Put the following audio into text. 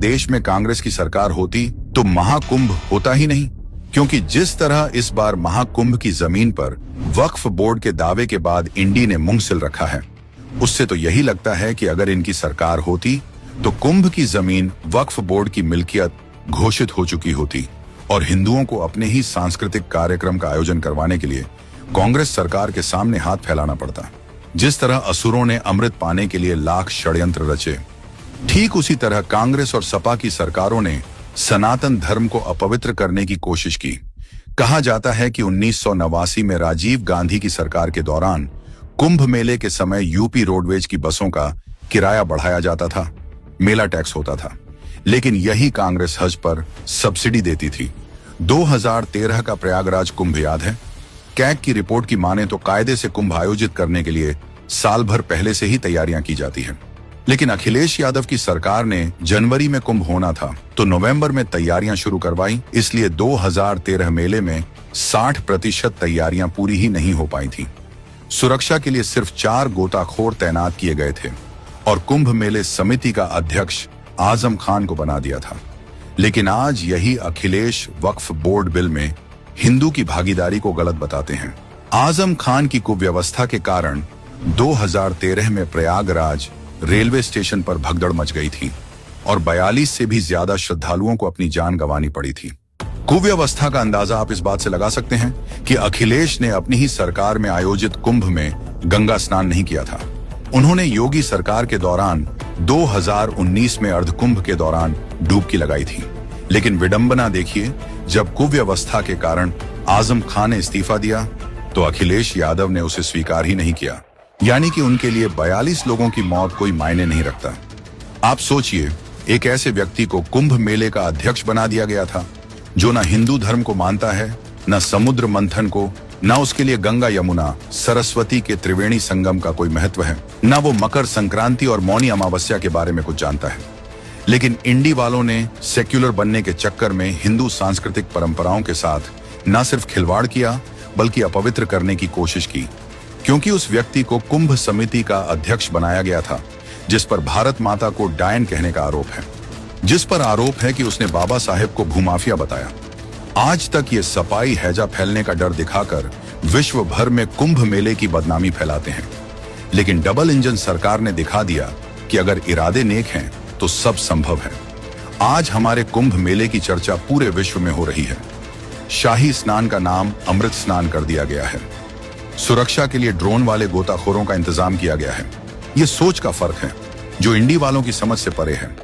देश में कांग्रेस की सरकार होती तो महाकुंभ होता ही नहीं, क्योंकि जिस तरह इस बार महाकुंभ की जमीन पर वक्फ बोर्ड के दावे के बाद इंडी ने मुंह सिल रखा है, उससे तो यही लगता है कि अगर इनकी सरकार होती तो कुंभ की जमीन वक्फ बोर्ड की मिल्कियत घोषित हो चुकी होती और हिंदुओं को अपने ही सांस्कृतिक कार्यक्रम का आयोजन करवाने के लिए कांग्रेस सरकार के सामने हाथ फैलाना पड़ता। जिस तरह असुरों ने अमृत पाने के लिए लाख षड्यंत्र रचे, ठीक उसी तरह कांग्रेस और सपा की सरकारों ने सनातन धर्म को अपवित्र करने की कोशिश की। कहा जाता है कि 1989 में राजीव गांधी की सरकार के दौरान कुंभ मेले के समय यूपी रोडवेज की बसों का किराया बढ़ाया जाता था, मेला टैक्स होता था, लेकिन यही कांग्रेस हज पर सब्सिडी देती थी। 2013 का प्रयागराज कुंभ याद है? कैग की रिपोर्ट की माने तो कायदे से कुंभ आयोजित करने के लिए साल भर पहले से ही तैयारियां की जाती हैं। लेकिन अखिलेश यादव की सरकार ने जनवरी में कुंभ होना था तो नवंबर में तैयारियां शुरू करवाई, इसलिए 2013 मेले में 60% तैयारियां पूरी ही नहीं हो पाई थी। सुरक्षा के लिए सिर्फ 4 गोताखोर तैनात किए गए थे और कुंभ मेले समिति का अध्यक्ष आजम खान को बना दिया था। लेकिन आज यही अखिलेश वक्फ बोर्ड बिल में हिंदू की भागीदारी को गलत बताते हैं। आजम खान की कुव्यवस्था के कारण 2013 में प्रयागराज रेलवे स्टेशन पर भगदड़ मच गई थी और 42 से भी ज्यादा श्रद्धालुओं को अपनी जान गंवानी पड़ी थी। कुव्यवस्था का अंदाजा आप इस बात से लगा सकते हैं कि अखिलेश ने अपनी ही सरकार में आयोजित कुंभ में गंगा स्नान नहीं किया था। उन्होंने योगी सरकार के दौरान 2019 में अर्धकुंभ के दौरान डुबकी लगाई थी। लेकिन विडंबना देखिए, जब कुव्यवस्था के कारण आजम खान ने इस्तीफा दिया तो अखिलेश यादव ने उसे स्वीकार ही नहीं किया, यानी कि उनके लिए 42 लोगों की मौत कोई मायने नहीं रखता। आप सोचिए, एक ऐसे व्यक्ति को कुंभ मेले का अध्यक्ष बना दिया गया था जो न हिंदू धर्म को मानता है, न समुद्र मंथन को, न उसके लिए गंगा यमुना सरस्वती के त्रिवेणी संगम का कोई महत्व है, न वो मकर संक्रांति और मौनी अमावस्या के बारे में कुछ जानता है। लेकिन इंडी वालों ने सेक्युलर बनने के चक्कर में हिंदू सांस्कृतिक परंपराओं के साथ न सिर्फ खिलवाड़ किया बल्कि अपवित्र करने की कोशिश की, क्योंकि उस व्यक्ति को कुंभ समिति का अध्यक्ष बनाया गया था जिस पर भारत माता को डायन कहने का आरोप है, जिस पर आरोप है कि उसने बाबा साहेब को भूमाफिया बताया। आज तक ये सपाई हैजा फैलने का डर दिखाकर विश्व भर में कुंभ मेले की बदनामी फैलाते हैं। लेकिन डबल इंजन सरकार ने दिखा दिया कि अगर इरादे नेक हैं तो सब संभव है। आज हमारे कुंभ मेले की चर्चा पूरे विश्व में हो रही है। शाही स्नान का नाम अमृत स्नान कर दिया गया है। सुरक्षा के लिए ड्रोन वाले गोताखोरों का इंतजाम किया गया है। ये सोच का फर्क है जो इंडी वालों की समझ से परे है।